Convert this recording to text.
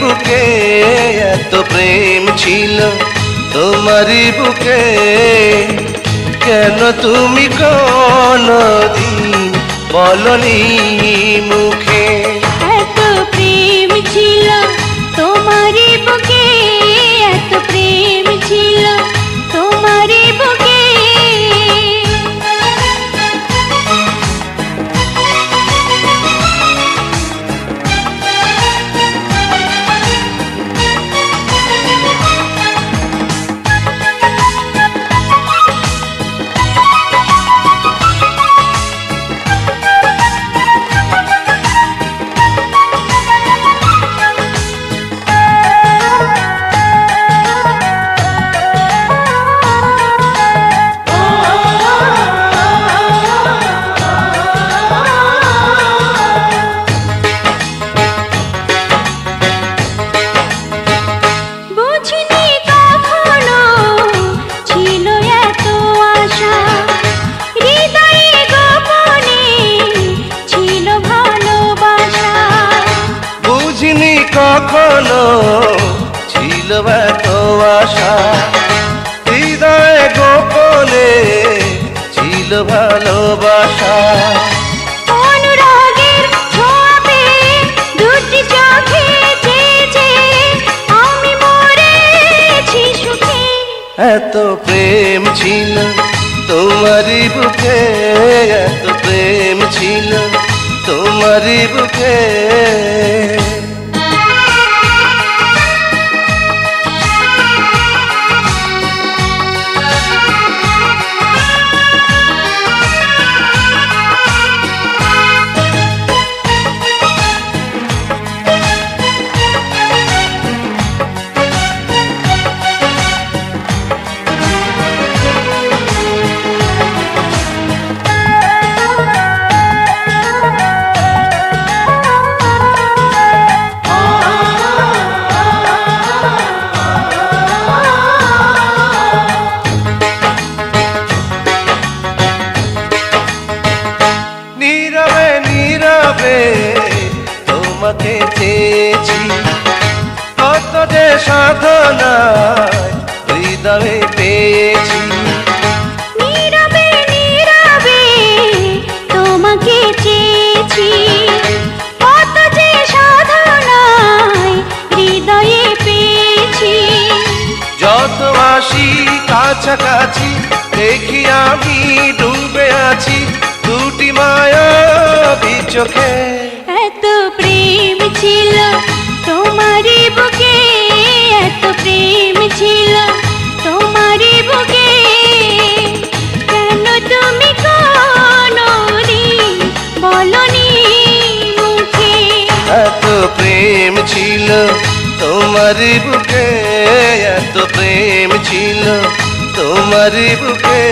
বুকে এত প্রেম ছিল তোমারই বুকে, কেন তুমি কোনদিন বলনি মুখে? এত প্রেম ছিল তোমারই বুকে, এত প্রেম ছিল তোমারই বুকে। কখনো ছিল এত আশা, হৃদয়ে গোপনে ছিল ভালোবাসা। অনুরাগের ছোঁয়া পেয়ে দুটি চোখে চেয়েছে আমি মরেছি সুখে। এত প্রেম ছিল তোমারই বুকে, এত প্রেম ছিল তোমারই বুকে। নীরবে নীরবে তোমাকে চেয়েছি, কত যে সাধনায় হৃদয়ে পেয়েছি। নীরবে নীরবে তোমাকে চেয়েছি, কত যে সাধনায় হৃদয়ে পেয়েছি। যত আসি কাছাকাছি দেখি আমি ডুবে আছি দুটি মায়াবী চোখে। এত প্রেম ছিল তোমারই বুকে, এত প্রেম ছিল তোমারই বুকে, কেন তুমি কোনদিন বলনি মুখে? এত প্রেম ছিল তোমারই বুকে, এত প্রেম ছিল তোমারই বুকে।